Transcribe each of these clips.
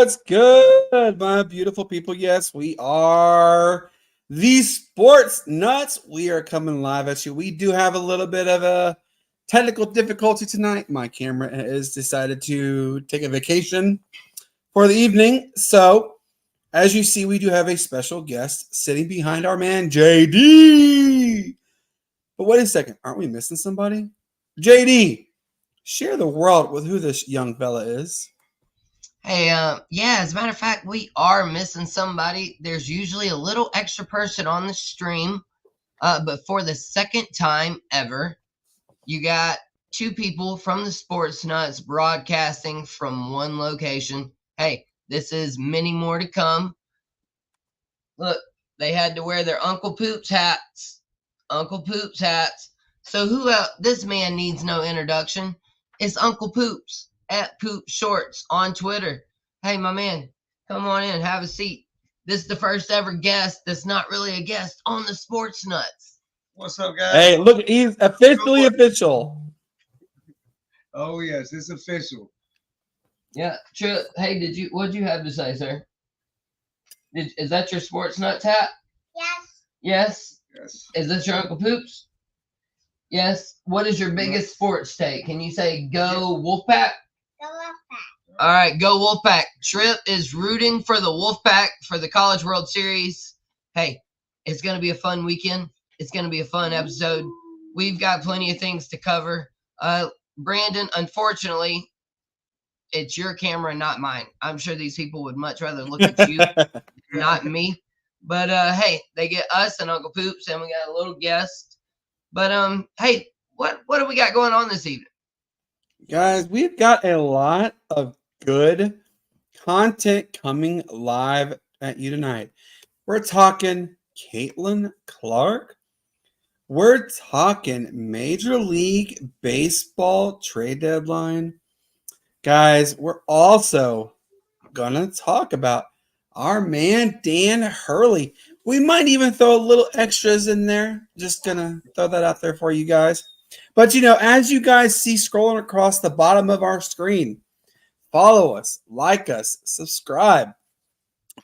What's good, my beautiful people? Yes, we are the Sportz Nuts. We are coming live at you. We do have a little bit of a technical difficulty tonight. My camera has decided to take a vacation for the evening. So, as you see, we do have a special guest sitting behind our man, JD. But wait a second. Aren't we missing somebody? JD, share the world with who this young fella is. Hey, yeah, as a matter of fact, we are missing somebody. There's usually a little extra person on the stream, but for the second time ever, you got two people from the Sportz Nuts broadcasting from one location. Hey, this is many more to come. Look, they had to wear their Uncle Poops hats. Uncle Poops hats. So who else? This man needs no introduction. It's Uncle Poops at Poop Shorts on Twitter. Hey, my man, come on in, have a seat. This is the first ever guest that's not really a guest on the Sportz Nuts. What's up, guys? Hey, look, he's officially official. Oh yes, it's official. Yeah, Trip. Hey, what'd you have to say, sir? Is that your Sportz Nuts hat? Yes. Yes. Yes. Is this your Uncle Poops? Yes. What is your biggest sports take? Can you say go Wolfpack? Go Wolfpack. All right, go Wolfpack. Trip is rooting for the Wolfpack for the College World Series. Hey, it's going to be a fun weekend. It's going to be a fun episode. We've got plenty of things to cover. Brandon, unfortunately, it's your camera, not mine. I'm sure these people would much rather look at you, not me. But, hey, they get us and Uncle Poops, and we got a little guest. But, hey, what do we got going on this evening? Guys, we've got a lot of good content coming live at you tonight. We're talking Caitlin Clark. We're talking Major League Baseball trade deadline. Guys, we're also going to talk about our man, Dan Hurley. We might even throw a little extras in there. Just going to throw that out there for you guys. But, as you guys see scrolling across the bottom of our screen, follow us, like us, subscribe.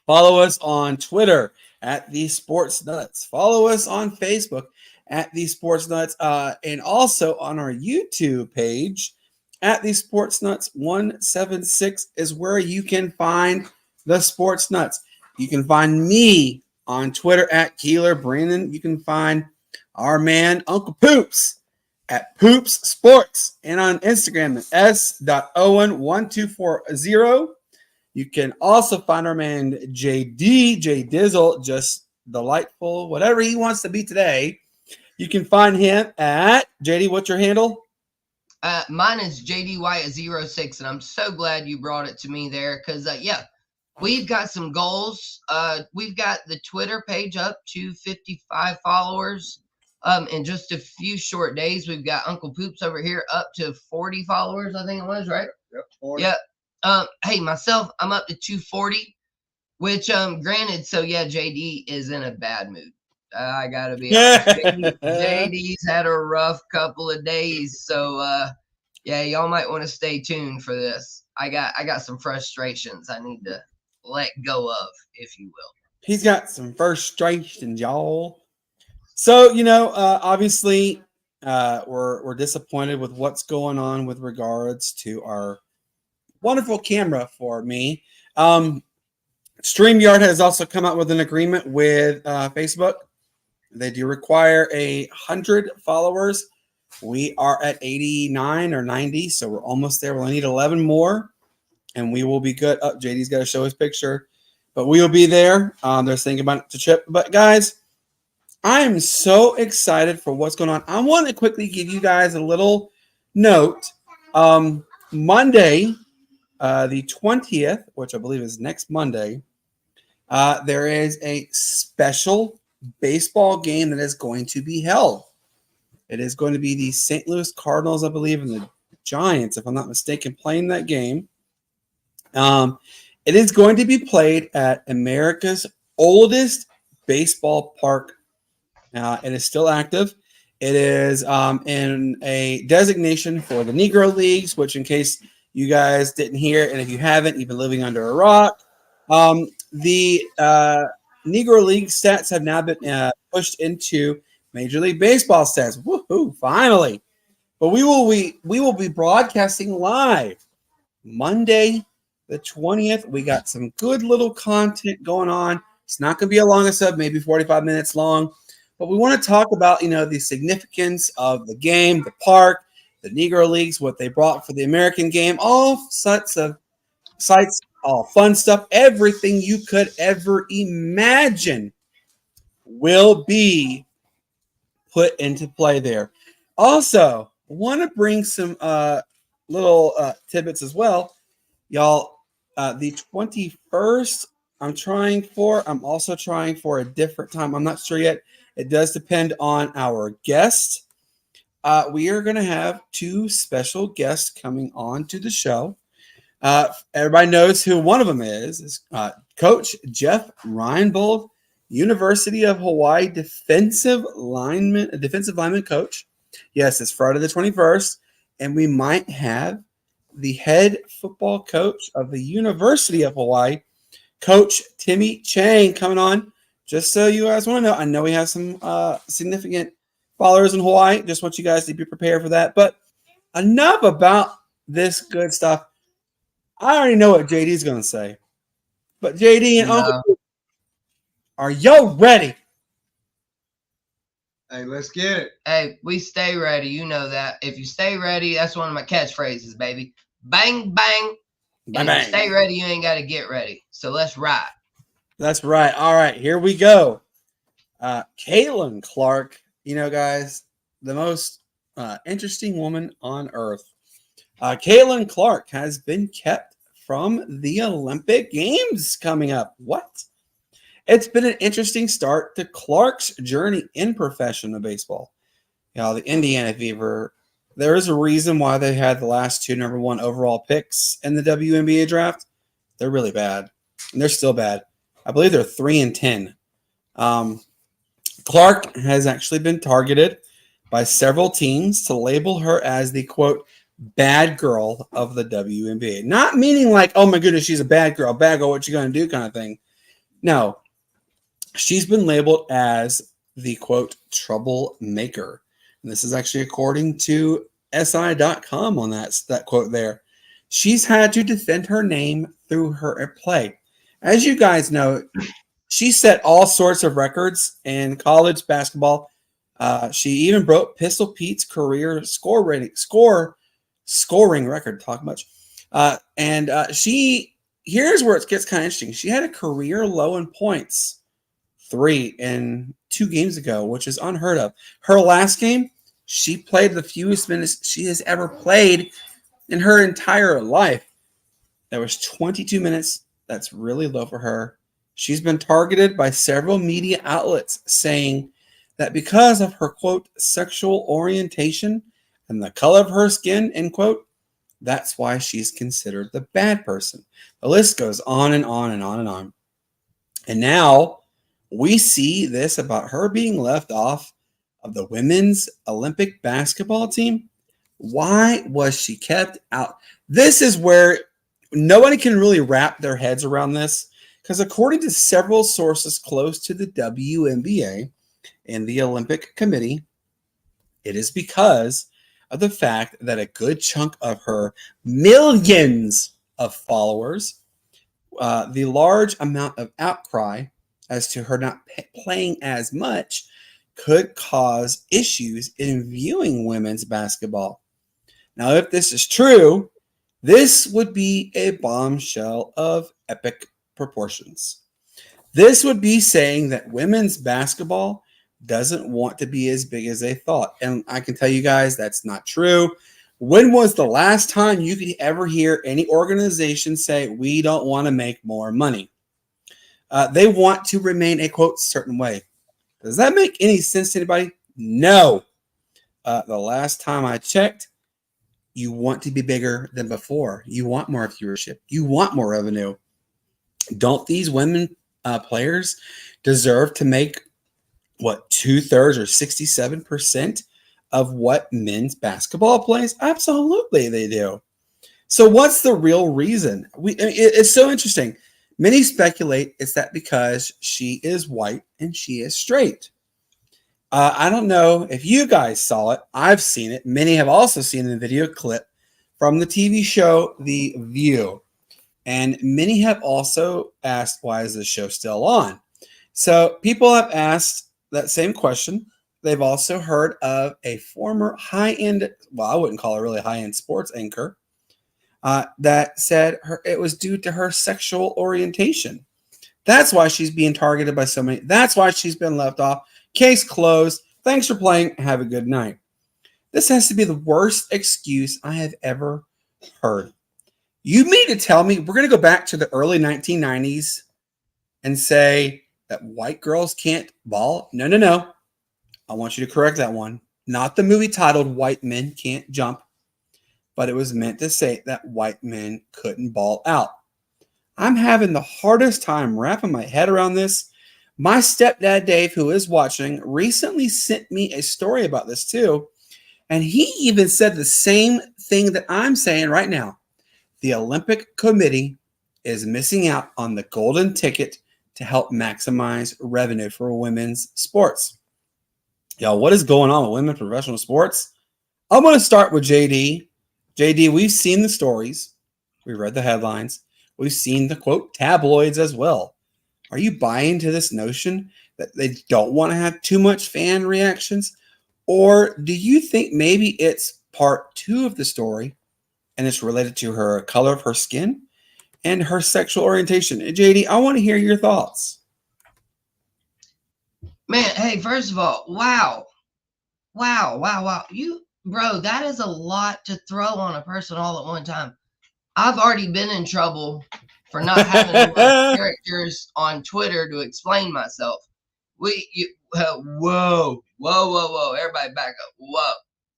Follow us on Twitter at The Sportz Nuts. Follow us on Facebook at The Sportz Nuts. And also on our YouTube page at The Sportz Nuts 176 is where you can find The Sportz Nuts. You can find me on Twitter at Keeler Brandon. You can find our man, Uncle Poops, at Poops Sports, and on Instagram at s.owen1240. You can also find our man J Dizzle, just delightful, whatever he wants to be today. You can find him at JD. What's your handle? Mine is JDY06, and I'm so glad you brought it to me there because, yeah, we've got some goals. We've got the Twitter page up to 55 followers. In just a few short days, we've got Uncle Poops over here up to 40 followers, I think it was, right? Yep. 40. Yep. Hey, myself, I'm up to 240, which, granted, so yeah, JD is in a bad mood. I gotta be honest. JD's had a rough couple of days, so yeah, y'all might want to stay tuned for this. I got some frustrations I need to let go of, if you will. He's got some frustrations, y'all. So, obviously, we're disappointed with what's going on with regards to our wonderful camera for me. StreamYard has also come out with an agreement with Facebook. They do require 100 followers. We are at 89 or 90, so we're almost there. We'll need 11 more, and we will be good. Oh, JD's got to show his picture, but we will be there. They're thinking about it to chip. But, guys, I am so excited for what's going on. I want to quickly give you guys a little note. Monday, the 20th, which I believe is next Monday, there is a special baseball game that is going to be held. It is going to be the St. Louis Cardinals, I believe, and the Giants, if I'm not mistaken, playing that game. It is going to be played at America's oldest baseball park. It is still active. It is in a designation for the Negro Leagues, which, in case you guys didn't hear, and if you haven't, you've been living under a rock. The Negro League stats have now been pushed into Major League Baseball stats. Woohoo! Finally, but we will be broadcasting live Monday, the 20th. We got some good little content going on. It's not going to be a long episode, maybe 45 minutes long, but we want to talk about the significance of the game, the park, the Negro Leagues, what they brought for the American game, all sorts of sites, all fun stuff, everything you could ever imagine will be put into play there. Also, want to bring some little tidbits as well. Y'all, the 21st, I'm also trying for a different time. I'm not sure yet. It does depend on our guest. We are going to have two special guests coming on to the show. Everybody knows who one of them is Coach Jeff Reinbold, University of Hawaii defensive lineman coach. Yes, it's Friday the 21st, and we might have the head football coach of the University of Hawaii, Coach Timmy Chang, coming on. Just so you guys want to know, I know we have some significant followers in Hawaii. Just want you guys to be prepared for that. But enough about this good stuff. I already know what JD is going to say. But JD and Uncle, are y'all ready? Hey, let's get it. Hey, we stay ready. You know that. If you stay ready, that's one of my catchphrases, baby. Bang, bang. Bang, and bang. if you stay ready, you ain't got to get ready. So let's ride. That's right. All right, here we go. Caitlin Clark, guys, the most interesting woman on earth. Caitlin Clark has been kept from the Olympic Games coming up. What? It's been an interesting start to Clark's journey in professional baseball. The Indiana Fever, there is a reason why they had the last two number one overall picks in the WNBA draft. They're really bad, and they're still bad. I believe they're 3-10. Clark has actually been targeted by several teams to label her as the, quote, bad girl of the WNBA. Not meaning like, oh my goodness, she's a bad girl, what you going to do kind of thing. No, she's been labeled as the, quote, troublemaker. And this is actually according to SI.com on that quote there. She's had to defend her name through her play. As you guys know, she set all sorts of records in college basketball. She even broke Pistol Pete's career scoring record. Talk much. Here's where it gets kind of interesting. She had a career low in points, 3 in 2 games ago, which is unheard of. Her last game, she played the fewest minutes she has ever played in her entire life. That was 22 minutes. That's really low for her. She's been targeted by several media outlets saying that because of her, quote, sexual orientation and the color of her skin, end quote, that's why she's considered the bad person. The list goes on and on and on and on. And now we see this about her being left off of the women's Olympic basketball team. Why was she kept out? This is where nobody can really wrap their heads around this, because according to several sources close to the WNBA and the Olympic Committee, it is because of the fact that a good chunk of her millions of followers, the large amount of outcry as to her not playing as much, could cause issues in viewing women's basketball. Now, if this is true, this would be a bombshell of epic proportions. This would be saying that women's basketball doesn't want to be as big as they thought. And I can tell you guys that's not true. When was the last time you could ever hear any organization say, we don't want to make more money? They want to remain a, quote, certain way. Does that make any sense to anybody? No. The last time I checked, you want to be bigger than before. You want more viewership. You want more revenue. Don't these women players deserve to make, what, 2/3 or 67% of what men's basketball plays? Absolutely, they do. So what's the real reason? It's so interesting. Many speculate it's that because she is white and she is straight. I don't know if you guys saw it. I've seen it. Many have also seen the video clip from the TV show The View. And many have also asked, why is this show still on? So people have asked that same question. They've also heard of a former high-end, well, I wouldn't call her really high-end sports anchor, that said it was due to her sexual orientation. That's why she's being targeted by so many. That's why she's been left off. Case closed. Thanks for playing. Have a good night. This has to be the worst excuse I have ever heard. You mean to tell me we're going to go back to the early 1990s and say that white girls can't ball? No, no, no. I want you to correct that one. Not the movie titled White Men Can't Jump, but it was meant to say that white men couldn't ball out. I'm having the hardest time wrapping my head around this. My stepdad, Dave, who is watching, recently sent me a story about this too. And he even said the same thing that I'm saying right now. The Olympic Committee is missing out on the golden ticket to help maximize revenue for women's sports. Yo, what is going on with women's professional sports? I'm going to start with JD. JD, we've seen the stories. We read the headlines. We've seen the, quote, tabloids as well. Are you buying to this notion that they don't want to have too much fan reactions? Or do you think maybe it's part 2 of the story and it's related to her color of her skin and her sexual orientation? JD, I want to hear your thoughts. Man, hey, first of all, wow. Bro, that is a lot to throw on a person all at one time. I've already been in trouble for not having enough characters on Twitter to explain myself. Whoa. Everybody back up.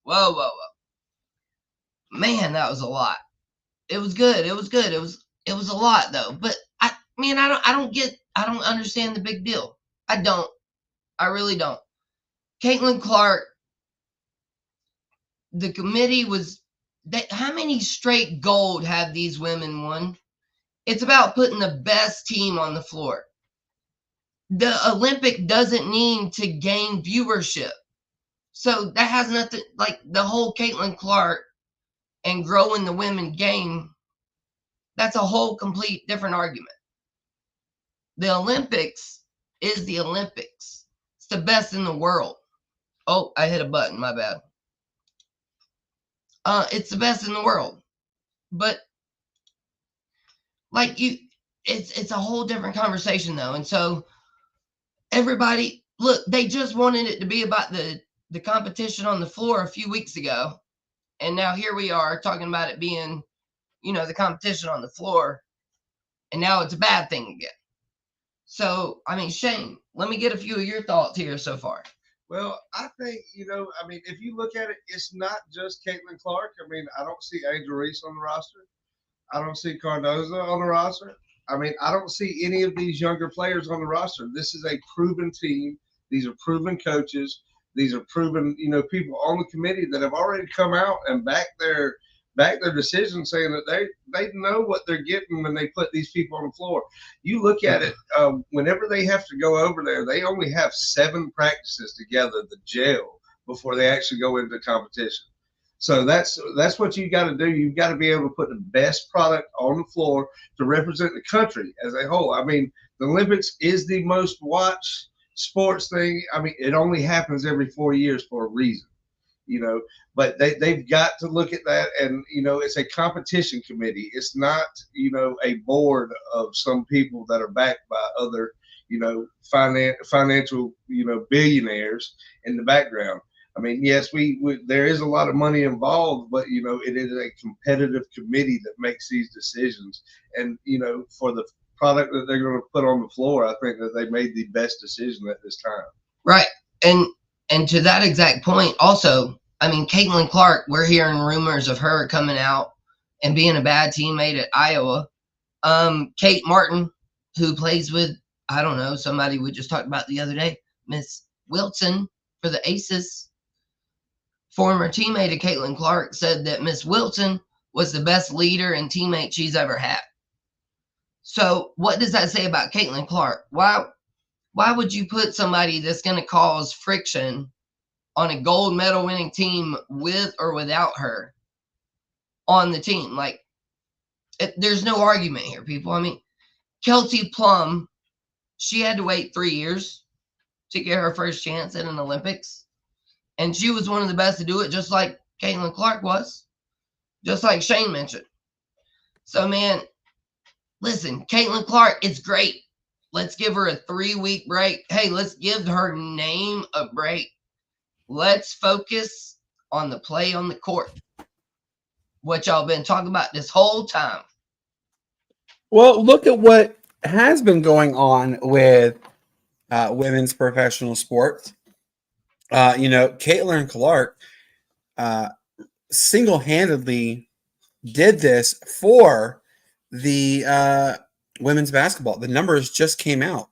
Whoa. Man, that was a lot. It was good. It was a lot though. But I don't understand the big deal. I really don't. Caitlin Clark, the committee was, how many straight gold have these women won? It's about putting the best team on the floor. The Olympic doesn't need to gain viewership. So that has nothing, like the whole Caitlin Clark and growing the women game, that's a whole complete different argument. The Olympics is the Olympics. It's the best in the world. Oh, I hit a button, my bad. It's the best in the world. But like it's a whole different conversation though. And so everybody, look, they just wanted it to be about the competition on the floor a few weeks ago. And now here we are talking about it being, the competition on the floor. And now it's a bad thing again. So, I mean, Shane, let me get a few of your thoughts here so far. Well, I think, if you look at it, it's not just Caitlin Clark. I mean, I don't see Angel Reese on the roster. I don't see Cardoza on the roster. I mean, I don't see any of these younger players on the roster. This is a proven team. These are proven coaches. These are proven, people on the committee that have already come out and back their decision, saying that they know what they're getting when they put these people on the floor. You look at it, whenever they have to go over there, they only have 7 practices together, the gel, before they actually go into competition. So that's what you got to do. You've got to be able to put the best product on the floor to represent the country as a whole. I mean, the Olympics is the most watched sports thing. I mean, it only happens every 4 years for a reason, but they've got to look at that. And, it's a competition committee. It's not, a board of some people that are backed by other, financial, billionaires in the background. I mean, yes, there is a lot of money involved, but, it is a competitive committee that makes these decisions. And, for the product that they're going to put on the floor, I think that they made the best decision at this time. Right. And to that exact point also, I mean, Caitlin Clark, we're hearing rumors of her coming out and being a bad teammate at Iowa. Kate Martin, who plays with, I don't know, somebody we just talked about the other day, Miss Wilson for the Aces. Former teammate of Caitlin Clark said that Miss Wilson was the best leader and teammate she's ever had. So what does that say about Caitlin Clark? Why would you put somebody that's going to cause friction on a gold medal winning team with or without her on the team? Like, there's no argument here, people. I mean, Kelsey Plum, she had to wait 3 years to get her first chance at an Olympics. And she was one of the best to do it, just like Caitlin Clark was, just like Shane mentioned. So, man, listen, Caitlin Clark, it's great. Let's give her a 3-week break. Hey, let's give her name a break. Let's focus on the play on the court, what y'all been talking about this whole time. Well, look at what has been going on with women's professional sports. Caitlin Clark single-handedly did this for the women's basketball. The numbers just came out.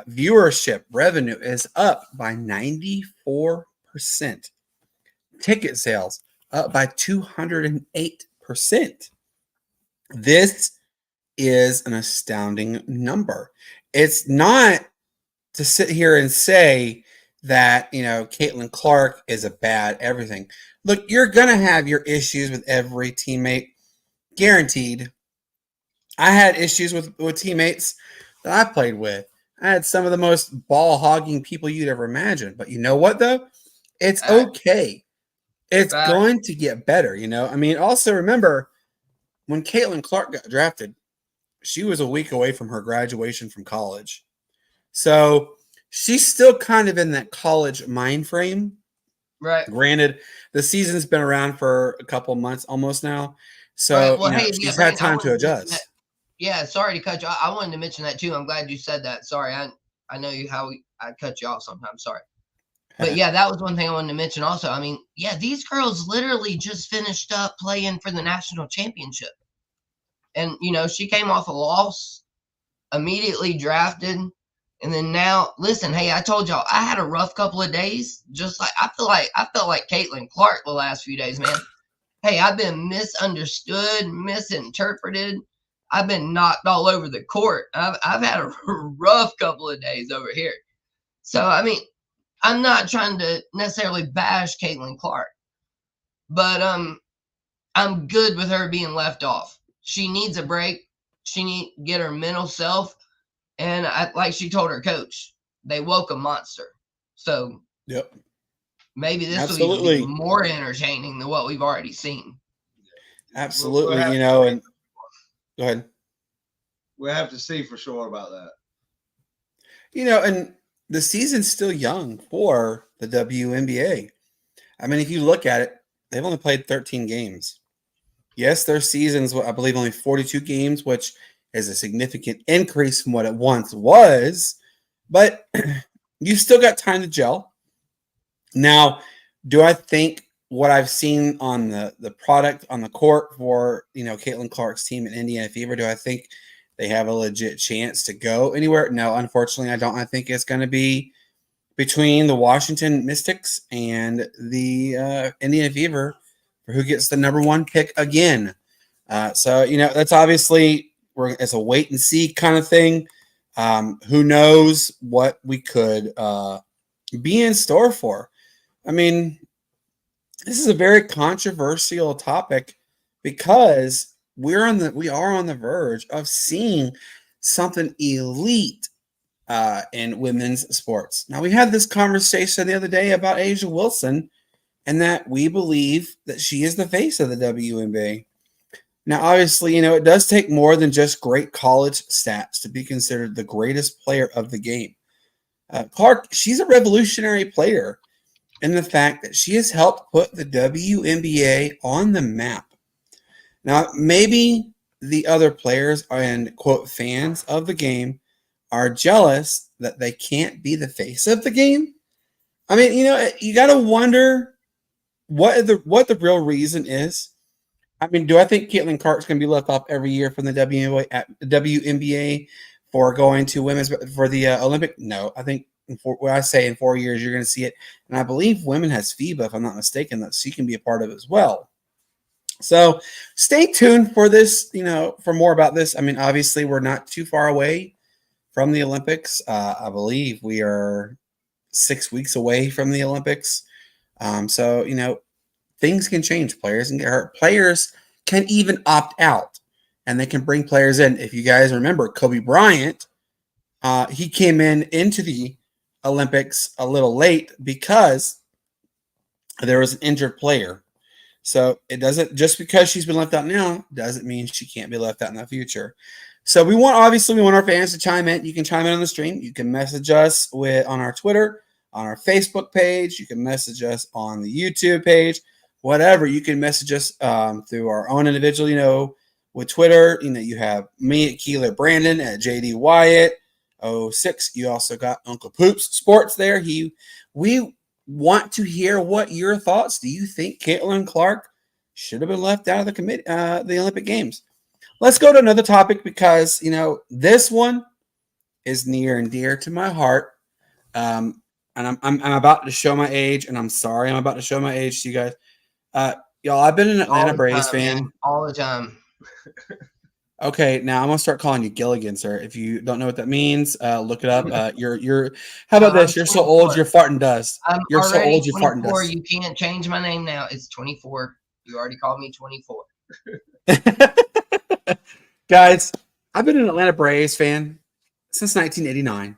Viewership revenue is up by 94%. Ticket sales up by 208%. This is an astounding number. It's not to sit here and say that, Caitlin Clark is a bad everything. Look, you're going to have your issues with every teammate, guaranteed. I had issues with teammates that I played with. I had some of the most ball-hogging people you'd ever imagine. But you know what, though? It's okay. It's going to get better, Also, remember, when Caitlin Clark got drafted, she was a week away from her graduation from college. So she's still kind of in that college mind frame. Right. Granted, the season's been around for a couple months almost now. So she's had time to adjust. Yeah, sorry to cut you off. I wanted to mention that too. I'm glad you said that. Sorry, I know how I cut you off sometimes. Sorry. But yeah, that was one thing I wanted to mention also. I mean, yeah, these girls literally just finished up playing for the national championship. And, she came off a loss, immediately drafted. And then now, listen, hey, I told y'all, I had a rough couple of days. Just like, I felt like Caitlin Clark the last few days, man. Hey, I've been misunderstood, misinterpreted. I've been knocked all over the court. I've had a rough couple of days over here. So, I mean, I'm not trying to necessarily bash Caitlin Clark, but I'm good with her being left off. She needs a break. She needs to get her mental self. And like she told her coach, they woke a monster. So yep, maybe this will even be more entertaining than what we've already seen. Absolutely, and go ahead. We'll have to see for sure about that. And the season's still young for the WNBA. I mean, if you look at it, they've only played 13 games. Yes, their season's, I believe, only 42 games, which is a significant increase from what it once was. But you still got time to gel. Now, do I think what I've seen on the product on the court for, Caitlin Clark's team at Indiana Fever, do I think they have a legit chance to go anywhere? No, unfortunately, I don't. I think it's going to be between the Washington Mystics and the Indiana Fever for who gets the number 1 pick again. So, that's obviously it's a wait and see kind of thing. Who knows what we could be in store for? I mean, this is a very controversial topic because we are on the verge of seeing something elite in women's sports. Now, we had this conversation the other day about Asia Wilson and that we believe that she is the face of the WNBA. Now, obviously, it does take more than just great college stats to be considered the greatest player of the game. Clark, she's a revolutionary player in the fact that she has helped put the WNBA on the map. Now, maybe the other players and, quote, fans of the game are jealous that they can't be the face of the game. I mean, you got to wonder what the real reason is. I mean, do I think Caitlin Clark's going to be left off every year from the WNBA for going to for the Olympic? No, I think in 4 years you're going to see it, and I believe women has FIBA, if I'm not mistaken, that she can be a part of as well. So stay tuned for this, for more about this. I mean, obviously, we're not too far away from the Olympics. I believe we are 6 weeks away from the Olympics. So, things can change. Players can get hurt. Players can even opt out, and they can bring players in. If you guys remember, Kobe Bryant, he came into the Olympics a little late because there was an injured player. So it doesn't, just because she's been left out now doesn't mean she can't be left out in the future. So we want our fans to chime in. You can chime in on the stream. You can message us on our Twitter, on our Facebook page. You can message us on the YouTube page, whatever. You can message us through our own individual, with Twitter. You have me at Keeler Brandon, at JD Wyatt 06. You also got Uncle Poops Sports there. We want to hear what your thoughts. Do you think Caitlin Clark should have been left out of the Olympic Games? Let's go to another topic because this one is near and dear to my heart. And I'm about to show my age, and I'm sorry I'm about to show my age to you guys. Y'all, I've been an Atlanta Braves fan man. All the time. Okay, now I'm gonna start calling you Gilligan, sir. If you don't know what that means, look it up. You're. How about this? You're so old, you're farting dust. You're so old, you're farting 24. dust. You can't change my name now. It's 24. You already called me 24. Guys, I've been an Atlanta Braves fan since 1989.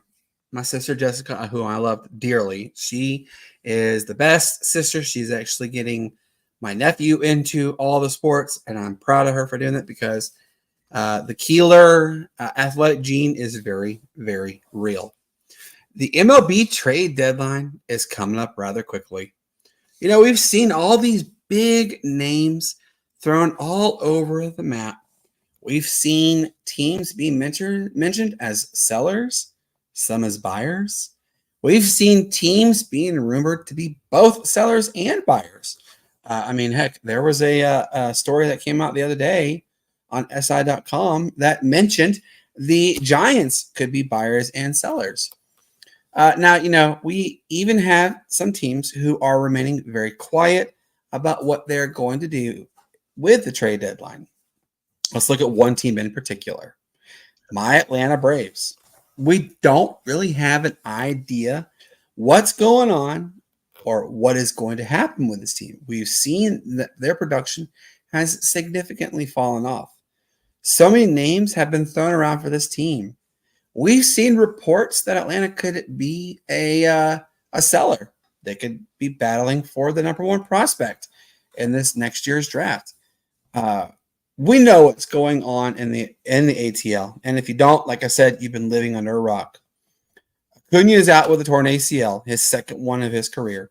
My sister Jessica, who I love dearly, she is the best sister. She's actually getting my nephew into all the sports, and I'm proud of her for doing that because the Keeler athletic gene is very, very real. The MLB trade deadline is coming up rather quickly. We've seen all these big names thrown all over the map. We've seen teams be mentioned as sellers, some as buyers. We've seen teams being rumored to be both sellers and buyers. Heck, there was a story that came out the other day on SI.com that mentioned the Giants could be buyers and sellers. Now, we even have some teams who are remaining very quiet about what they're going to do with the trade deadline. Let's look at one team in particular, my Atlanta Braves. We don't really have an idea what's going on or what is going to happen with this team. We've seen that their production has significantly fallen off. So many names have been thrown around for this team. We've seen reports that Atlanta could be a seller. They could be battling for the number one prospect in this next year's draft. We know what's going on in the ATL, and if you don't, like I said, you've been living under a rock. Acuna is out with a torn ACL, his second one of his career,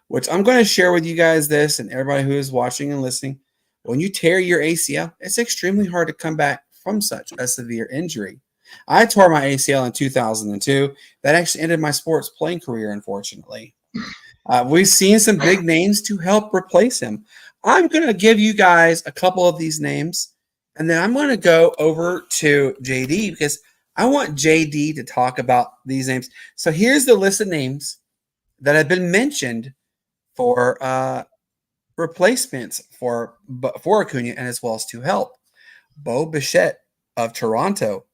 which I'm going to share with you guys this and everybody who is watching and listening. When you tear your ACL, it's extremely hard to come back from such a severe injury. I tore my ACL in 2002. That actually ended my sports playing career, unfortunately. We've seen some big names to help replace him. I'm going to give you guys a couple of these names, and then I'm going to go over to JD because I want JD to talk about these names. So here's the list of names that have been mentioned for replacements for Acuna and as well as to help. Bo Bichette of Toronto,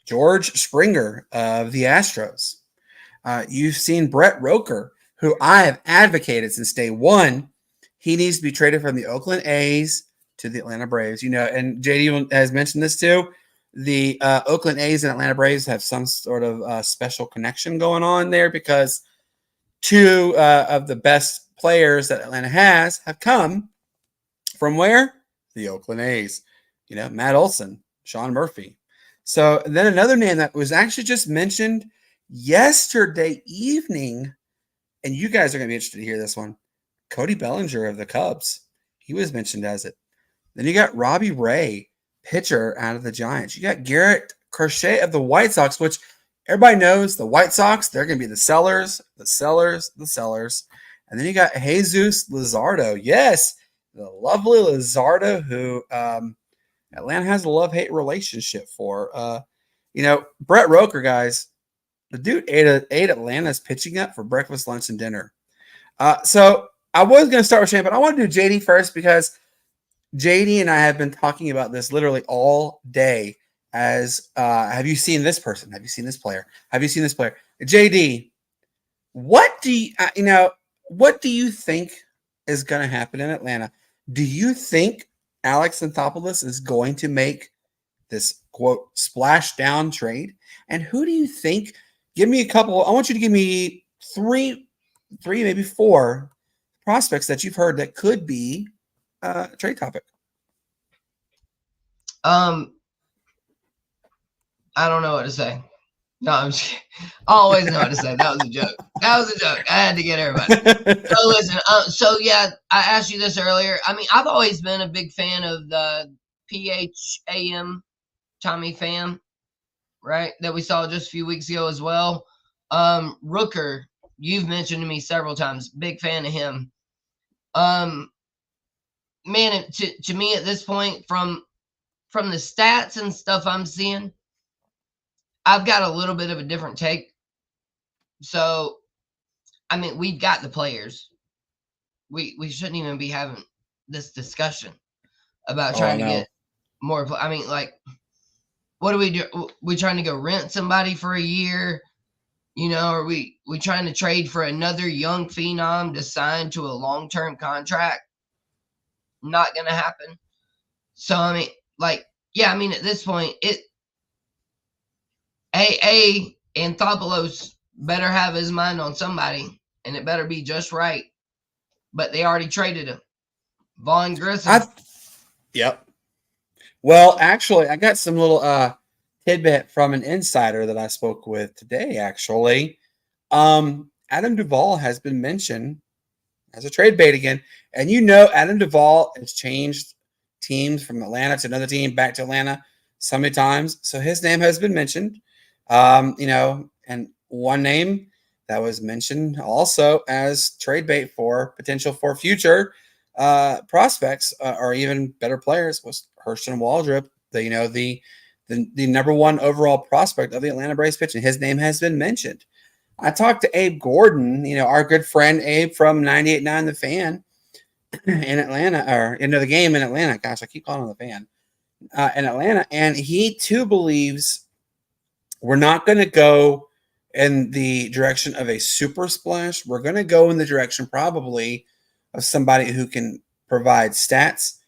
George Springer of the Astros. You've seen Brett Roker, who I have advocated since day one. He needs to be traded from the Oakland A's to the Atlanta Braves. And JD has mentioned this too. The Oakland A's and Atlanta Braves have some sort of special connection going on there because two of the best players that Atlanta have come from where? The Oakland A's. Matt Olson, Sean Murphy. So then another name that was actually just mentioned yesterday evening, and you guys are going to be interested to hear this one, Cody Bellinger of the Cubs. He was mentioned as it. Then you got Robbie Ray, pitcher out of the Giants. You got Garrett Crochet of the White Sox, which everybody knows the White Sox, they're going to be the sellers. And then you got Jesus Luzardo. Yes, the lovely Luzardo who Atlanta has a love-hate relationship for. Brett Roker, guys, the dude ate Atlanta's pitching up for breakfast, lunch, and dinner. So I was going to start with Shane, but I want to do JD first because JD and I have been talking about this literally all day. As have you seen this person? Have you seen this player? Have you seen this player? JD, what do what do you think is going to happen in Atlanta? Do you think Alex Anthopoulos is going to make this quote splash down trade? And who do you think? Give me a couple. I want you to give me three, maybe four prospects that you've heard that could be a trade topic. I don't know what to say. No, I'm just kidding. I always know what to say. That was a joke. That was a joke. I had to get everybody. So listen. So yeah, I asked you this earlier. I mean, I've always been a big fan of the PHAM Tommy Pham, right? That we saw just a few weeks ago as well. Rooker, you've mentioned to me several times. Big fan of him. Man, to me at this point, from the stats and stuff I'm seeing, I've got a little bit of a different take. So, I mean, we've got the players. We shouldn't even be having this discussion about trying to get more. I mean, like, what do we do? We trying to go rent somebody for a year? You know, are we trying to trade for another young phenom to sign to a long-term contract? Not going to happen. So, I mean, like, yeah, I mean, at this point, Anthopoulos better have his mind on somebody, and it better be just right. But they already traded him. Vaughn Grissom. Yep. Well, actually, I got some little tidbit from an insider that I spoke with today, actually. Adam Duvall has been mentioned as a trade bait again. And Adam Duvall has changed teams from Atlanta to another team, back to Atlanta so many times. So his name has been mentioned. And one name that was mentioned also as trade bait for potential for future prospects or even better players was Hurston Waldrop, the number one overall prospect of the Atlanta Braves pitching. His name has been mentioned. I talked to Abe Gordon, our good friend Abe from 98.9 The Fan in Atlanta, or the game in Atlanta. Gosh, I keep calling him The Fan in Atlanta. And he too believes we're not going to go in the direction of a super splash. We're going to go in the direction probably of somebody who can provide stats,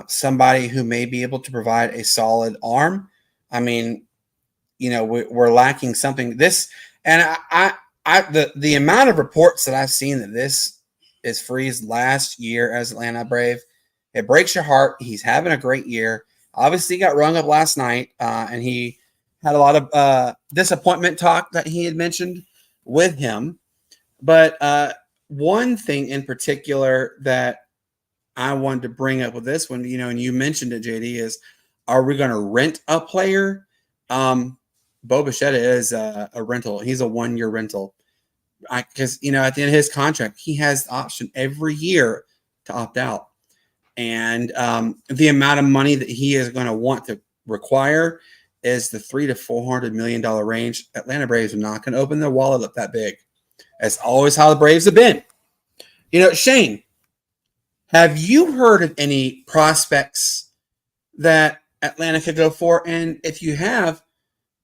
somebody who may be able to provide a solid arm. I mean, we're lacking something. And the amount of reports that I've seen that this is Free's last year as Atlanta Brave, it breaks your heart. He's having a great year. Obviously, he got rung up last night, and he had a lot of disappointment talk that he had mentioned with him. But one thing in particular that I wanted to bring up with this one, and you mentioned it, JD, is are we going to rent a player? Bo Bichette is a rental. He's a 1-year rental. Because, at the end of his contract, he has the option every year to opt out. And the amount of money that he is going to want to require is the $300 to $400 million range. Atlanta Braves are not going to open their wallet up that big. That's always how the Braves have been. Shane, have you heard of any prospects that Atlanta could go for? And if you have,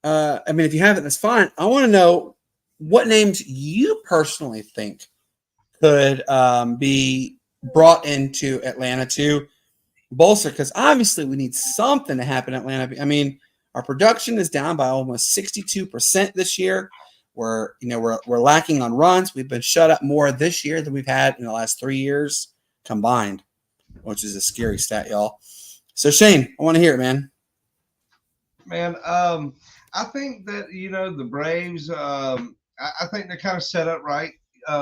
if you haven't, that's fine. I want to know what names you personally think could be brought into Atlanta to bolster, because obviously we need something to happen in Atlanta. I mean, our production is down by almost 62% this year. We're lacking on runs. We've been shut up more this year than we've had in the last 3 years combined, which is a scary stat, y'all. So Shane, I want to hear it, man. Man, I think that the Braves. I think they're kind of set up right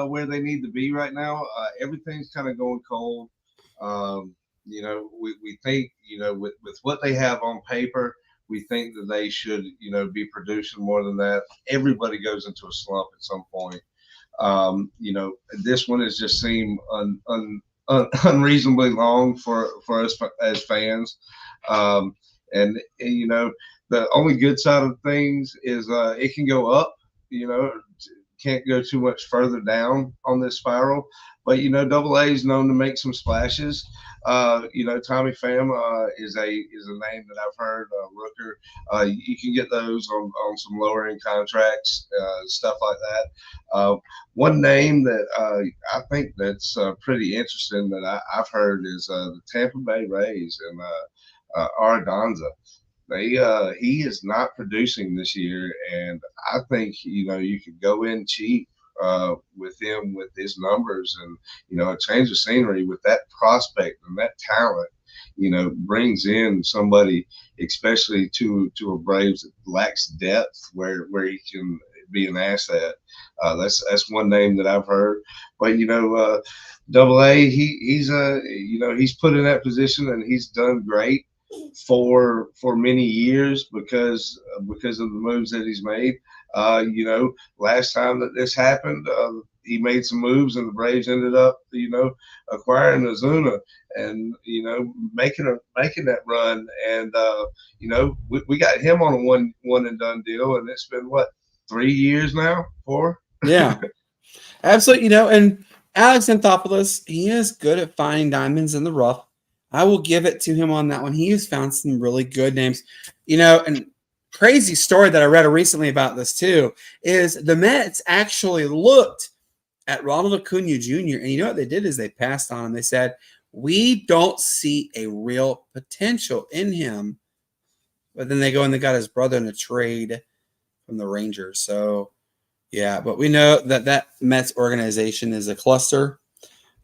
where they need to be right now. Everything's kind of going cold. We think with what they have on paper, we think that they should be producing more than that. Everybody goes into a slump at some point. This one has just seemed unreasonably long for us as fans. And the only good side of things is it can go up. can't go too much further down on this spiral. But Double A is known to make some splashes. Tommy Pham is a name that I've heard. Rooker, you can get those on some lower end contracts, stuff like that. One name that I think that's pretty interesting that I've heard is the Tampa Bay Rays and Ardonza. He is not producing this year, and I think you could go in cheap with him with his numbers, and a change of scenery with that prospect and that talent. Brings in somebody, especially to a Braves that lacks depth, where he can be an asset. That's one name that I've heard, but Double A, he's put in that position and he's done great for many years because of the moves that he's made. Last time that this happened, he made some moves and the Braves ended up, acquiring Ozuna and making that run. And we got him on a one and done deal, and it's been what, 3 years now, 4? Yeah, absolutely. And Alex Anthopoulos, he is good at finding diamonds in the rough. I will give it to him on that one. He has found some really good names, and crazy story that I read recently about this too is the Mets actually looked at Ronald Acuna Jr. and what they did is they passed on him. They said, we don't see a real potential in him. But then they go and they got his brother in a trade from the Rangers. So yeah, but we know that Mets organization is a cluster.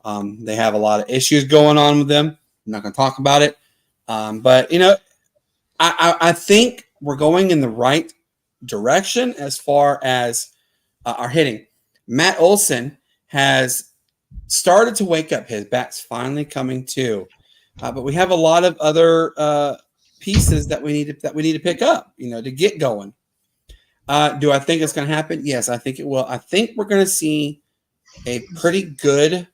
They have a lot of issues going on with them. I'm not going to talk about it. But, I think we're going in the right direction as far as our hitting. Matt Olson has started to wake up. His bat's finally coming to. But we have a lot of other pieces that we need to pick up, to get going. Do I think it's going to happen? Yes, I think it will. I think we're going to see a pretty good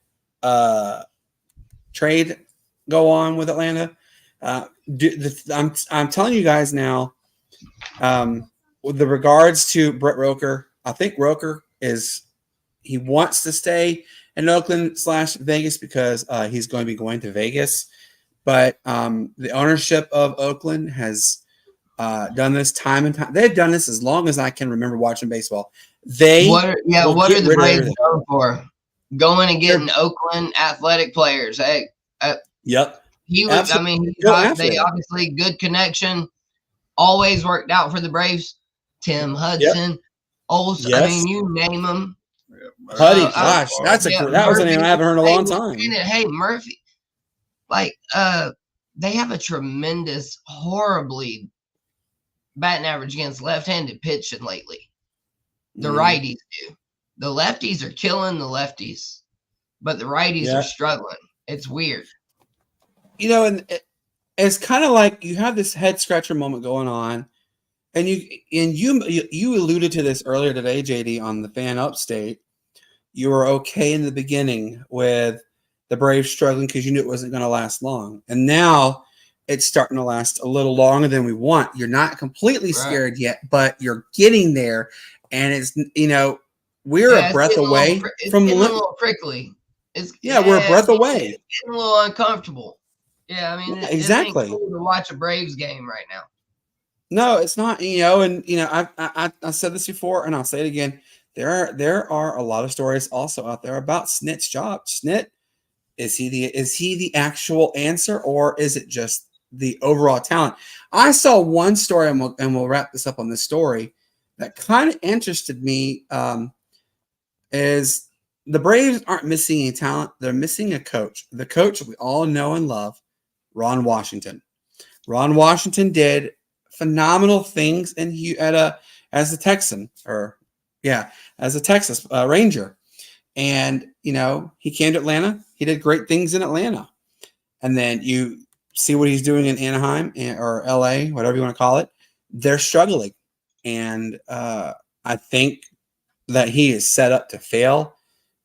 trade go on with Atlanta. I'm telling you guys now, with the regards to Brett Roker, I think Roker he wants to stay in Oakland/Vegas because he's going to be going to Vegas. But the ownership of Oakland has done this time and time. They've done this as long as I can remember watching baseball. What are the Braves known for? Going and getting Oakland athletic players. Hey, yep. He was. I mean, they obviously good connection. Always worked out for the Braves. Tim Hudson, Olsen. Yes. I mean, you name them. Huddy, gosh, that was a name I haven't heard in a long time. Hey, Murphy, they have a tremendous, horribly batting average against left-handed pitching lately. The righties do. The lefties are killing the lefties, but the righties are struggling. It's weird. And it's kind of like you have this head scratcher moment going on, and you alluded to this earlier today, JD, on the Fan Upstate. You were okay in the beginning with the Braves struggling because you knew it wasn't going to last long, and now it's starting to last a little longer than we want. You're not completely scared yet, but you're getting there, and it's we're a breath away from a little prickly. We're a breath away. It's getting a little uncomfortable. Yeah, I mean, exactly. It ain't cool to watch a Braves game right now. No, it's not. I said this before, and I'll say it again. There are a lot of stories also out there about Snit's job. Snit, is he the actual answer, or is it just the overall talent? I saw one story, and we'll wrap this up on this story that kind of interested me. Is the Braves aren't missing any talent; they're missing a coach. The coach we all know and love, Ron Washington. Ron Washington did phenomenal things as a Texan, as a Texas Ranger, and he came to Atlanta. He did great things in Atlanta, and then you see what he's doing in Anaheim or LA, whatever you want to call it. They're struggling, and I think that he is set up to fail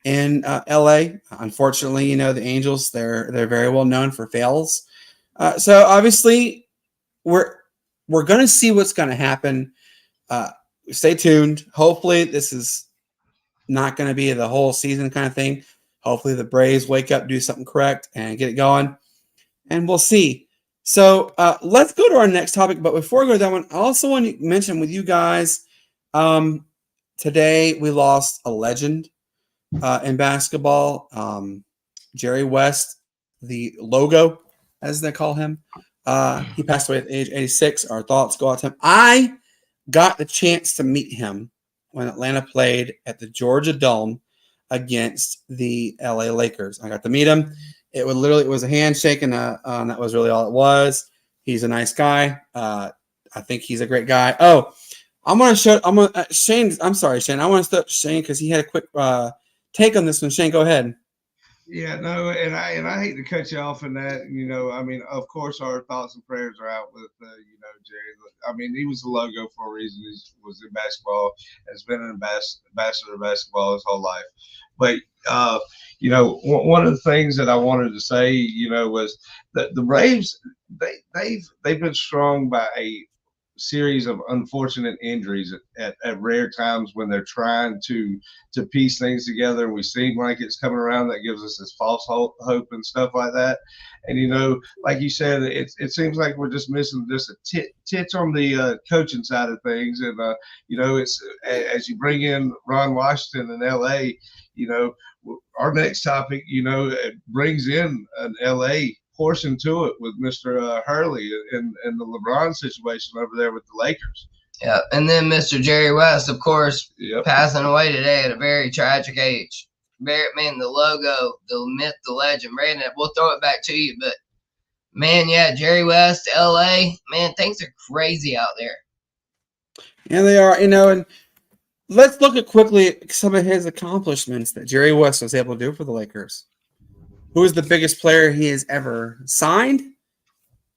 in LA. Unfortunately, the Angels, they're very well known for fails. So obviously we're going to see what's going to happen. Stay tuned. Hopefully this is not going to be the whole season kind of thing. Hopefully the Braves wake up, do something correct, and get it going. And we'll see. So let's go to our next topic. But before we go to that one, I also want to mention with you guys, today we lost a legend in basketball. Jerry West, the logo, as they call him. He passed away at age 86. Our thoughts go out to him. I got the chance to meet him when Atlanta played at the Georgia Dome against the LA Lakers. I got to meet him. It was a handshake, and that was really all it was. He's a nice guy. I think he's a great guy. Oh, Shane. I'm sorry, Shane. I want to start Shane because he had a quick take on this one. Shane, go ahead. Yeah, no, and I hate to cut you off in that. You know, I mean, of course, our thoughts and prayers are out with Jerry. I mean, he was the logo for a reason. He was in basketball, has been an ambassador of basketball his whole life. But one of the things that I wanted to say, was that the Braves they've been strung by a series of unfortunate injuries at rare times when they're trying to piece things together, and we seem like it's coming around. That gives us this false hope and stuff like that. And like you said, it seems like we're just missing just a titch on the coaching side of things. And it's as you bring in Ron Washington in LA, our next topic it brings in an LA portion to it with Mr. Hurley and the LeBron situation over there with the Lakers. Yeah, and then Mr. Jerry West, of course, Yep. passing away today at a very tragic age. Man, the logo, the myth, the legend. Brandon, we'll throw it back to you, but man, yeah, Jerry West, LA, man, things are crazy out there. Yeah, they are. And let's look at quickly some of his accomplishments that Jerry West was able to do for the Lakers. Who is the biggest player he has ever signed?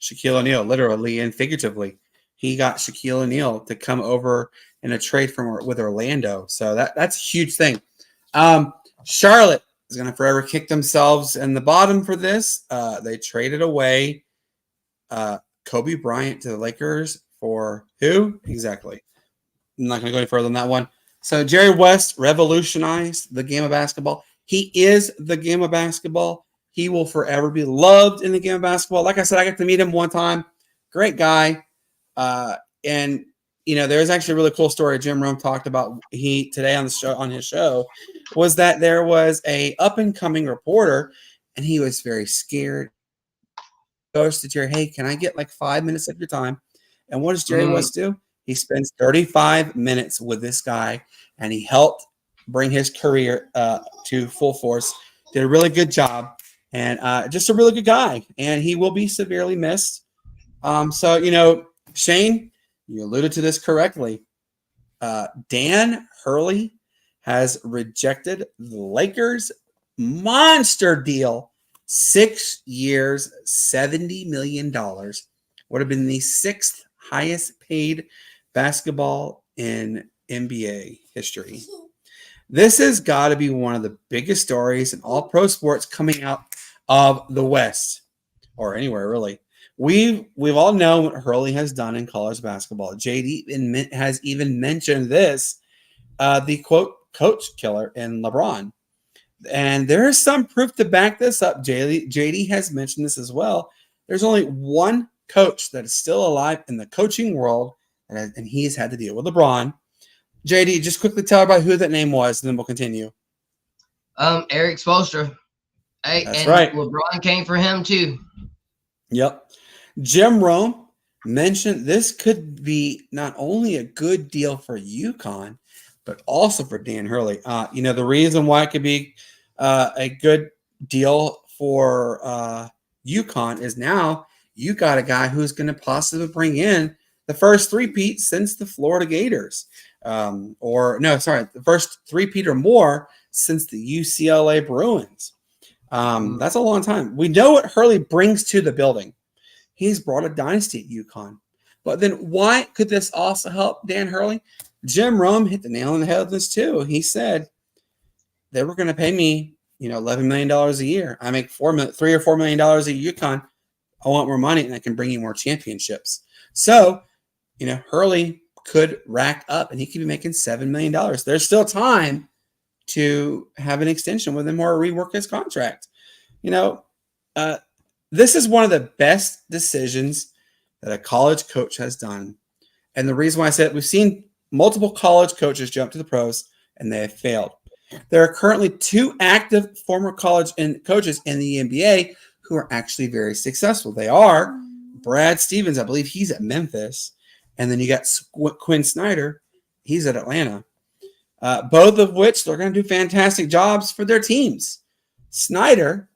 Shaquille O'Neal, literally and figuratively. He got Shaquille O'Neal to come over in a trade with Orlando. So that's a huge thing. Charlotte is going to forever kick themselves in the bottom for this. They traded away Kobe Bryant to the Lakers for who? Exactly. I'm not going to go any further than that one. So Jerry West revolutionized the game of basketball. He is the game of basketball. He will forever be loved in the game of basketball. Like I said, I got to meet him one time. Great guy. And there's actually a really cool story Jim Rome talked about today on his show, was that there was a up and coming reporter, and he was very scared. Goes to Jerry, hey, can I get like 5 minutes of your time? And what does Jerry West do? He spends 35 minutes with this guy, and he helped bring his career to full force. Did a really good job. And just a really good guy, and he will be severely missed. So, Shane, you alluded to this correctly. Dan Hurley has rejected the Lakers' monster deal, 6 years, $70 million. Would have been the sixth highest paid basketball in NBA history. This has got to be one of the biggest stories in all pro sports coming out of the West, or anywhere really. We've all known what Hurley has done in college basketball. JD has even mentioned this, the quote coach killer in LeBron, and there is some proof to back this up. JD has mentioned this as well. There's only one coach that is still alive in the coaching world, and he's had to deal with LeBron. JD, just quickly tell everybody who that name was, and then we'll continue. Eric Spoelstra. Hey, That's and right. LeBron came for him too. Yep. Jim Rome mentioned this could be not only a good deal for UConn, but also for Dan Hurley. The reason why it could be a good deal for UConn is now you got a guy who's going to possibly bring in the first three-peat since the Florida Gators. The first three-peat or more since the UCLA Bruins. That's a long time. We know what Hurley brings to the building. He's brought a dynasty at UConn. But then why could this also help Dan Hurley? Jim Rome hit the nail on the head with this too. He said they were going to pay me, $11 million a year. I make $3 or $4 million at UConn. I want more money, and I can bring you more championships. So, Hurley could rack up, and he could be making $7 million. There's still time to have an extension with him or rework his contract. You know, this is one of the best decisions that a college coach has done. And the reason why I said we've seen multiple college coaches jump to the pros and they have failed. There are currently 2 active former college coaches in the NBA who are actually very successful. They are Brad Stevens, I believe he's at Memphis. And then you got Quinn Snyder, he's at Atlanta. Both of which they're going to do fantastic jobs for their teams. Snyder,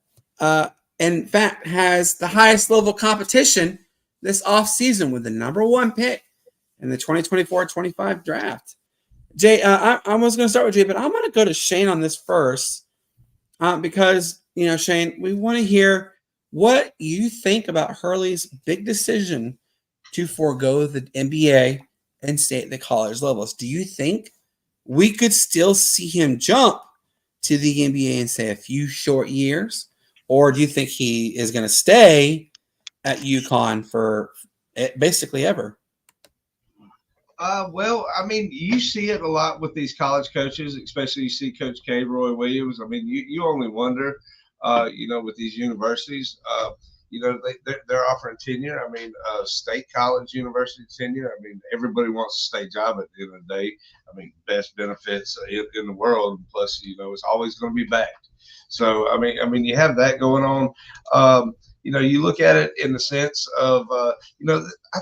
in fact, has the highest level competition this offseason with the number 1 pick in the 2024-25 draft. Jay, I was going to start with Jay, but I'm going to go to Shane on this first because, Shane, we want to hear what you think about Hurley's big decision to forego the NBA and stay at the college levels. Do you think we could still see him jump to the NBA in, say, a few short years? Or do you think he is going to stay at UConn for basically ever? Well, I mean, you see it a lot with these college coaches, especially you see Coach K, Roy Williams. I mean, you only wonder, with these universities, they're offering tenure. I mean, state college university tenure. I mean, everybody wants a state job at the end of the day. I mean, best benefits in the world. Plus, it's always going to be backed. So, I mean, you have that going on. You look at it in the sense of, I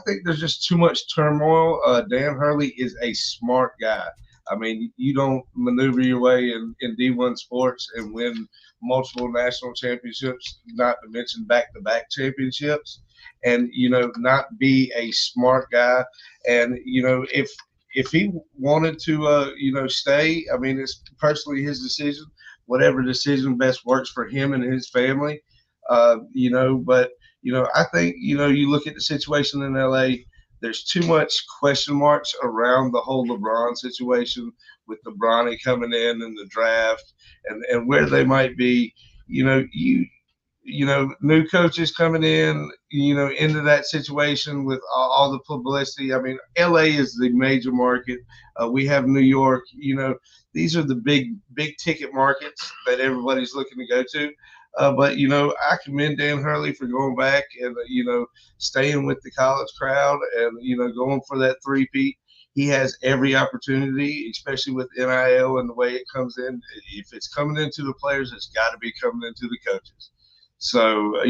think there's just too much turmoil. Dan Hurley is a smart guy. I mean, you don't maneuver your way in D1 sports and win multiple national championships, not to mention back-to-back championships, and, not be a smart guy. And, if he wanted to, stay, I mean, it's personally his decision, whatever decision best works for him and his family. But I think, you look at the situation in LA, there's too much question marks around the whole LeBron situation with LeBron coming in the draft and where they might be, new coaches coming in, into that situation with all the publicity. I mean, LA is the major market. We have New York, these are the big ticket markets that everybody's looking to go to. But, I commend Dan Hurley for going back and, staying with the college crowd and, going for that three-peat. He has every opportunity, especially with NIL and the way it comes in. If it's coming into the players, it's got to be coming into the coaches. So,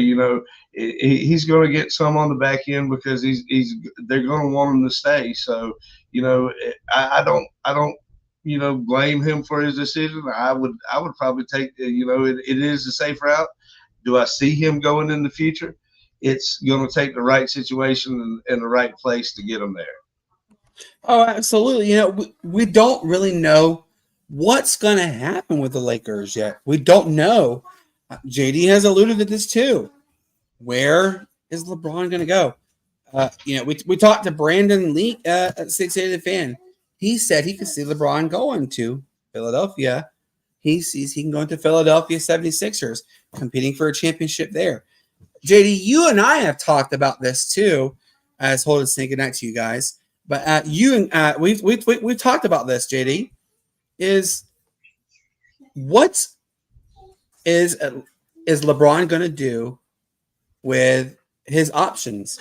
he's going to get some on the back end because they're going to want him to stay. So, I don't blame him for his decision. I would probably take, it is a safe route. Do I see him going in the future? It's going to take the right situation and the right place to get him there. Oh, absolutely. We don't really know what's going to happen with the Lakers yet. We don't know. JD has alluded to this too. Where is LeBron going to go? We talked to Brandon Lee at 680 The Fan. He said he could see LeBron going to Philadelphia. He sees he can go into Philadelphia 76ers, competing for a championship there. JD, you and I have talked about this too, as Holden saying goodnight to you guys. But we've talked about this, JD. What is LeBron going to do with his options?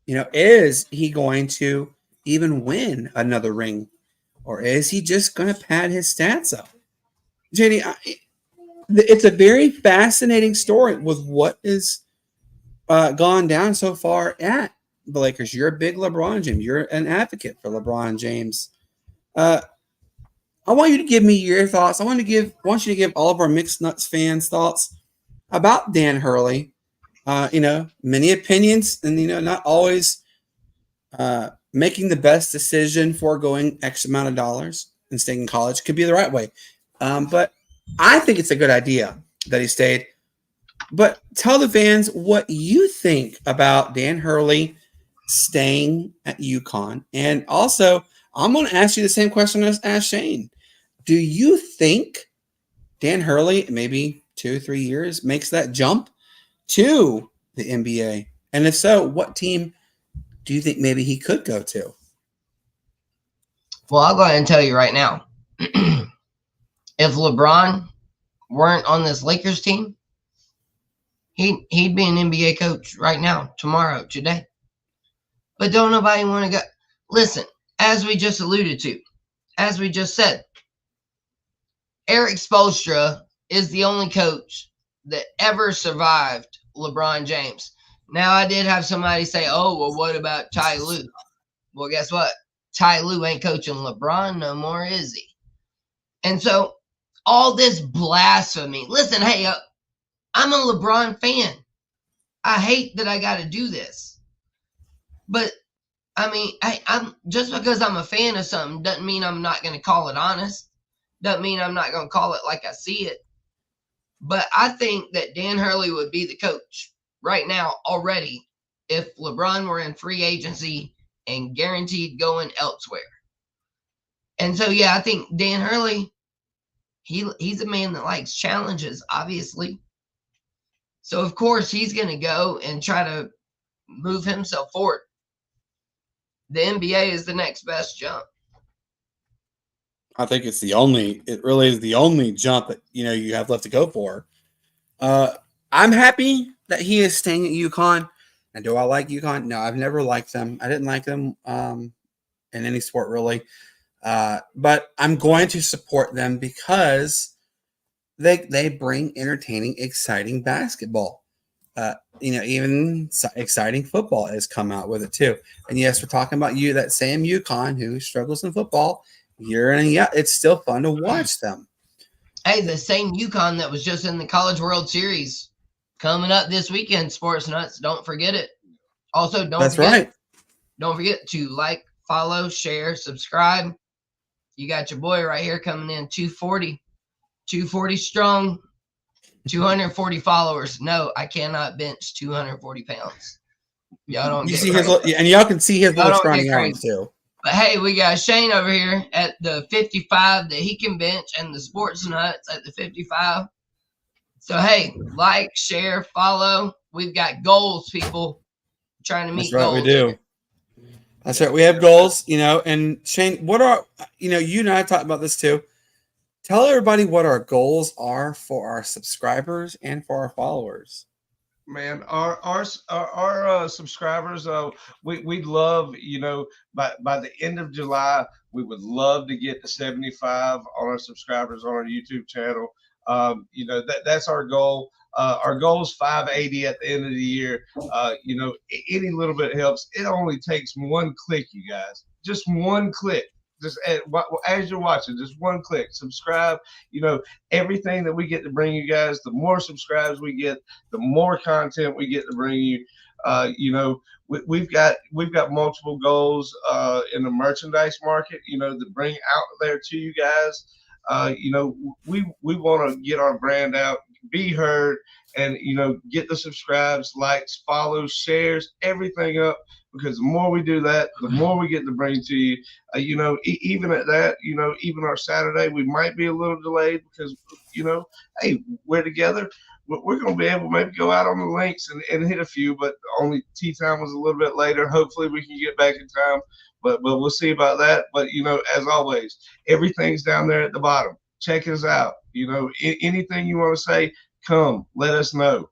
Is he going to even win another ring, or is he just going to pad his stats up? JD, it's a very fascinating story with what is gone down so far at the Lakers. You're a big LeBron James. You're an advocate for LeBron James. I want you to give me your thoughts. I want you to give all of our Mixed Nuts fans thoughts about Dan Hurley. Many opinions, and not always making the best decision for going X amount of dollars and staying in college could be the right way. But I think it's a good idea that he stayed. But tell the fans what you think about Dan Hurley staying at UConn. And also, I'm going to ask you the same question as asked Shane. Do you think Dan Hurley, maybe 2-3 years, makes that jump to the NBA? And if so, what team do you think maybe he could go to? Well, I'll go ahead and tell you right now. if LeBron weren't on this Lakers team, he'd be an NBA coach right now, tomorrow, today. But don't nobody want to go. Listen, as we just alluded to, as we just said, Eric Spoelstra is the only coach that ever survived LeBron James. Now, I did have somebody say, oh, well, what about Ty Lue? Well, guess what? Ty Lue ain't coaching LeBron no more, is he? And so, all this blasphemy. Listen, hey, I'm a LeBron fan. I hate that I got to do this. But, I mean, I'm just because I'm a fan of something doesn't mean I'm not going to call it honest. Doesn't mean I'm not going to call it like I see it. But I think that Dan Hurley would be the coach right now already if LeBron were in free agency and guaranteed going elsewhere. And so, yeah, I think Dan Hurley, he's a man that likes challenges, obviously. So, of course, he's going to go and try to move himself forward. The NBA is the next best jump. I think it really is the only jump that, you have left to go for. I'm happy that he is staying at UConn. And do I like UConn? No, I've never liked them. I didn't like them in any sport, really. But I'm going to support them because they bring entertaining, exciting basketball. Even exciting football has come out with it too. And yes, we're talking about that same UConn who struggles in football. It's still fun to watch them. Hey, the same UConn that was just in the College World Series coming up this weekend, Sportz Nuts. Don't forget it. Also, don't forget to like, follow, share, subscribe. You got your boy right here coming in 240 strong, 240 followers. No, I cannot bench 240 pounds. Y'all don't get crazy. And y'all can see his little scrawny arms too. But hey, we got Shane over here at the 55 that he can bench, and the Sportz Nuts at the 55. So hey, like, share, follow. We've got goals, people. We're trying to meet goals. That's right, we do. That's right. We have goals, and Shane, what are, you and I talked about this too. Tell everybody what our goals are for our subscribers and for our followers. Man, our subscribers, we'd love, by the end of July, we would love to get to 75 on our subscribers on our YouTube channel. That's our goal. Our goal is 580 at the end of the year. Any little bit helps. It only takes one click, you guys. Just one click. Just as you're watching, just one click, subscribe. Everything that we get to bring you guys, the more subscribes we get, the more content we get to bring you. We've got multiple goals in the merchandise market, to bring out there to you guys. We want to get our brand out, be heard, and get the subscribes, likes, follows, shares, everything up. Because the more we do that, the more we get to bring to you. Even at that, even our Saturday, we might be a little delayed because, hey, we're together. We're going to be able to maybe go out on the links and hit a few, but only tea time was a little bit later. Hopefully we can get back in time, but we'll see about that. But, as always, everything's down there at the bottom. Check us out. Anything you want to say, come, let us know.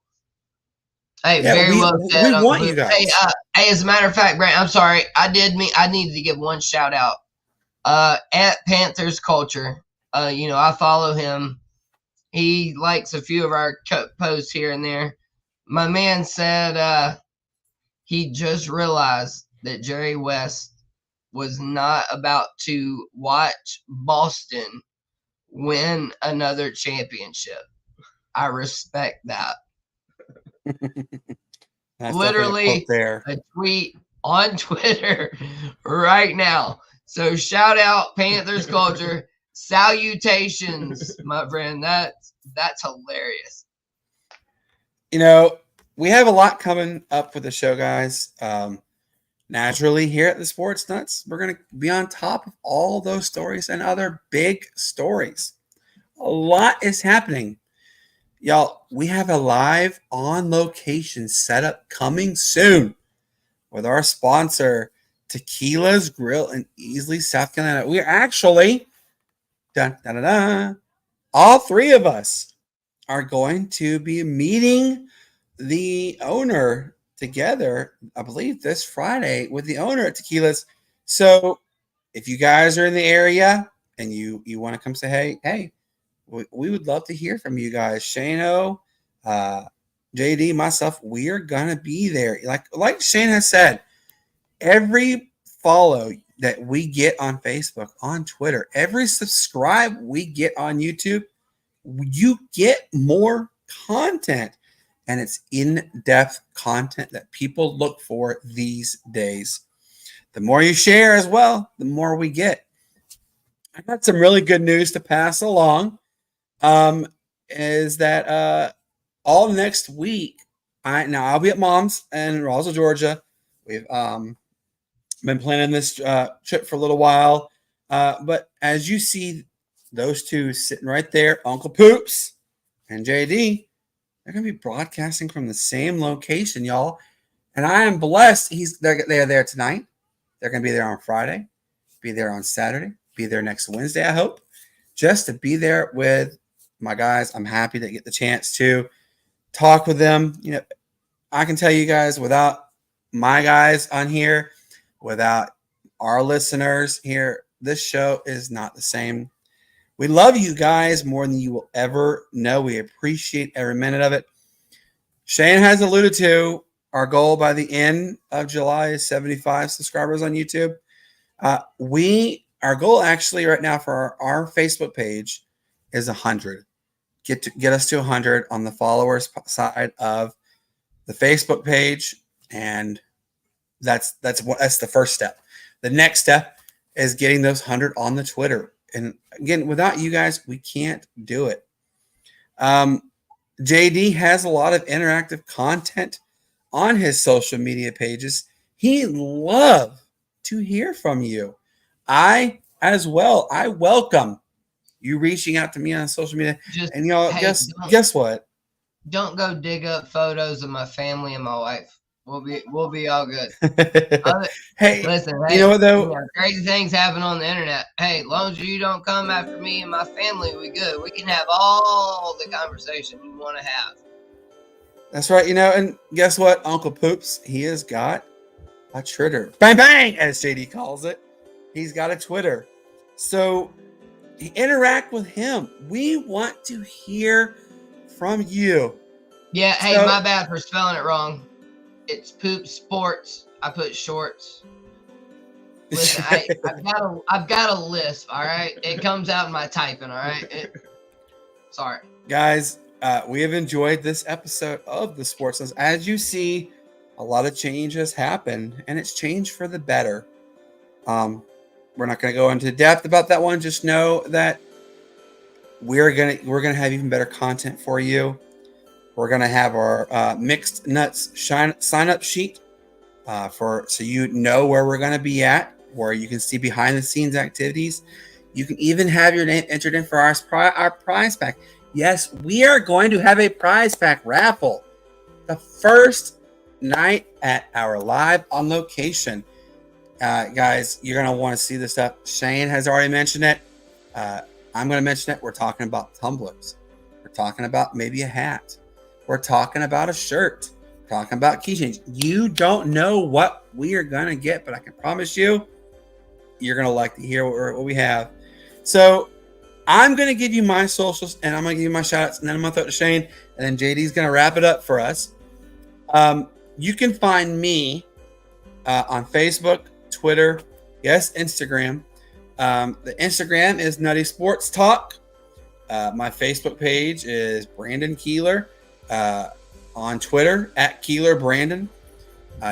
Hey, very well said. We want you guys. Hey, as a matter of fact, Brent, I'm sorry. I needed to give one shout out. At Panthers Culture, I follow him. He likes a few of our posts here and there. My man said he just realized that Jerry West was not about to watch Boston win another championship. I respect that. Literally a tweet on Twitter right now. So shout out Panthers Culture. Salutations, my friend. That's hilarious. We have a lot coming up for the show, guys. Naturally, here at the Sportz Nuts, we're going to be on top of all those stories and other big stories. A lot is happening. Y'all, we have a live on location setup coming soon with our sponsor, Tequila's Grill in Easley, South Carolina. We are actually all three of us are going to be meeting the owner together, I believe, this Friday with the owner at Tequila's. So if you guys are in the area and you want to come say, hey, we would love to hear from you guys. Shano, JD, myself, we are going to be there. Like Shane has said, every follow that we get on Facebook, on Twitter, every subscribe we get on YouTube, you get more content. And it's in-depth content that people look for these days. The more you share as well, the more we get. I got some really good news to pass along. Is that all next week? I'll be at Mom's in Roswell, Georgia. We've been planning this trip for a little while, but as you see, those two sitting right there, Uncle Poops and JD, they're gonna be broadcasting from the same location, y'all. And I am blessed. They're there tonight. They're gonna be there on Friday, be there on Saturday, be there next Wednesday. I hope just to be there with my guys. I'm happy to get the chance to talk with them. You know, I can tell you guys, without my guys on here, without our listeners here, this show is not the same. We love you guys more than you will ever know. We appreciate every minute of it. Shane has alluded to our goal by the end of July is 75 subscribers on YouTube. Our goal actually right now for our Facebook page is 100. Get us to 100 on the followers side of the Facebook page, and that's the first step. The next step is getting those 100 on the Twitter. And again, without you guys, we can't do it. JD has a lot of interactive content on his social media pages. He'd love to hear from you. I, as well, I welcome you reaching out to me on social media. And y'all, guess what? Don't go dig up photos of my family and my wife. We'll be all good. Hey, listen, you know what though? Crazy things happen on the internet. Hey, as long as you don't come after me and my family, we good. We can have all the conversation you want to have. That's right. You know, and guess what? Uncle Poops, he has got a Twitter. Bang, bang, as JD calls it. He's got a Twitter. So interact with him. We want to hear from you. Yeah, hey, my bad for spelling it wrong. It's Poop Sports. I put shorts. Listen, I've got a lisp, all right? It comes out in my typing, all right? Sorry. Guys, we have enjoyed this episode of the Sportz Nut. As you see, a lot of change has happened, and it's changed for the better. We're not going to go into depth about that one. Just know that we're gonna have even better content for you. We're gonna have our Mixed Nuts sign up sheet so you know where we're gonna be at, where you can see behind the scenes activities. You can even have your name entered in for our prize pack. Yes, we are going to have a prize pack raffle the first night at our live on location. Guys, you're going to want to see this stuff. Shane has already mentioned it. I'm going to mention it. We're talking about tumblers. We're talking about maybe a hat. We're talking about a shirt. We're talking about keychains. You don't know what we are going to get, but I can promise you, you're going to like to hear what we have. So I'm going to give you my socials, and I'm going to give you my shout outs, and then I'm going to throw it to Shane, and then JD's going to wrap it up for us. You can find me on Facebook, Twitter, yes, Instagram. The Instagram is Nutty Sports Talk. My Facebook page is Brandon Keeler. On Twitter at Keeler Brandon.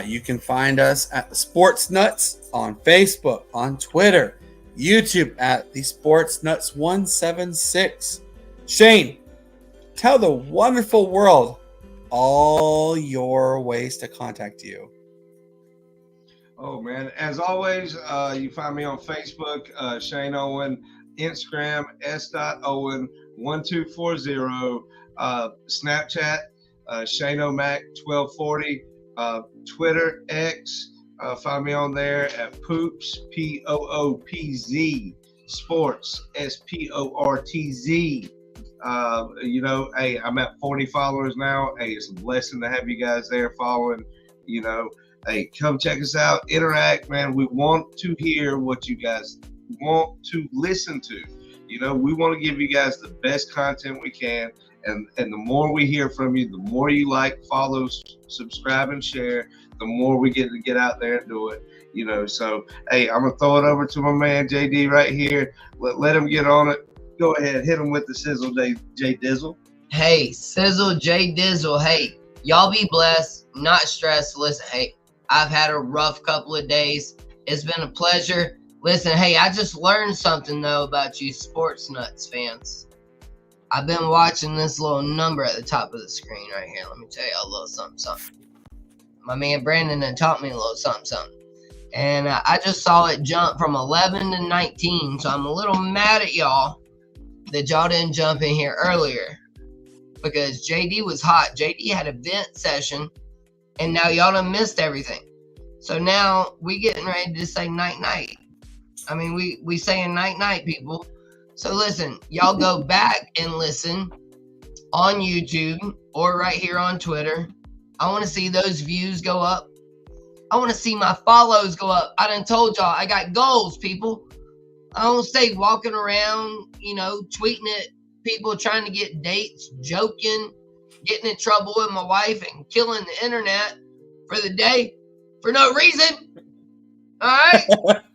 You can find us at the Sportz Nuts on Facebook, on Twitter, YouTube at the Sportz Nuts 176. Shane, tell the wonderful world all your ways to contact you. Oh man, as always, you find me on Facebook, Shane Owen, Instagram, s.owen1240, Snapchat, Shane O'Mac 1240, Twitter, X, find me on there at Poops, Poopz, Sportz, Sportz. You know, hey, I'm at 40 followers now. Hey, it's a blessing to have you guys there following. You know, hey, come check us out, interact, man. We want to hear what you guys want to listen to. You know, we want to give you guys the best content we can. And the more we hear from you, the more you like, follow, subscribe, and share, the more we get to get out there and do it. You know, so, hey, I'm going to throw it over to my man, JD, right here. Let him get on it. Go ahead, hit him with the sizzle, J Dizzle. Hey, Sizzle J Dizzle. Hey, y'all be blessed, not stressed. Listen, hey, I've had a rough couple of days. It's been a pleasure. Listen, hey, I just learned something, though, about you Sportz Nuts fans. I've been watching this little number at the top of the screen right here. Let me tell you a little something, something. My man Brandon had taught me a little something, something. And I just saw it jump from 11 to 19. So I'm a little mad at y'all that y'all didn't jump in here earlier. Because JD was hot. JD had a vent session. And now y'all done missed everything. So now we getting ready to say night-night. I mean, we saying night-night, people. So listen, y'all go back and listen on YouTube or right here on Twitter. I want to see those views go up. I want to see my follows go up. I done told y'all I got goals, people. I don't stay walking around, you know, tweeting at people trying to get dates, joking, getting in trouble with my wife and killing the internet for the day for no reason. All right?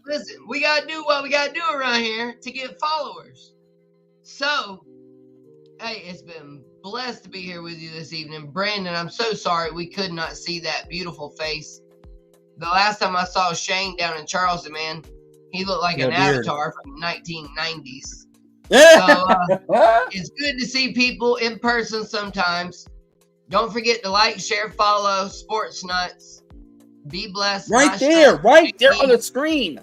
Listen, we got to do what we got to do around here to get followers. So, hey, it's been blessed to be here with you this evening. Brandon, I'm so sorry we could not see that beautiful face. The last time I saw Shane down in Charleston, man, he looked like an avatar from the 1990s. So, it's good to see people in person sometimes. Don't forget to like, share, follow Sportz Nuts. Be blessed. Right there on the screen.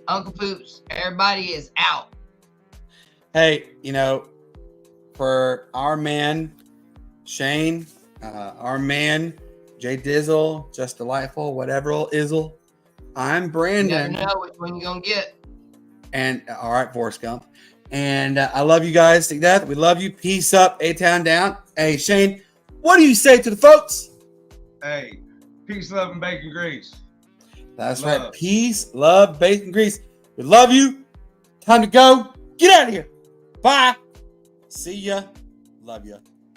Uncle Poops, everybody is out. Hey, you know, for our man, Shane, our man, J Dizzle, Just Delightful, whatever Izzle, I'm Brandon. You never know which one you're going to get. And, all right, Forrest Gump. And I love you guys to death. We love you. Peace up, A-Town down. Hey, Shane, what do you say to the folks? Hey, peace, love, and bacon grease. That's right. Peace, love, bacon grease. We love you. Time to go. Get out of here. Bye. See ya. Love ya.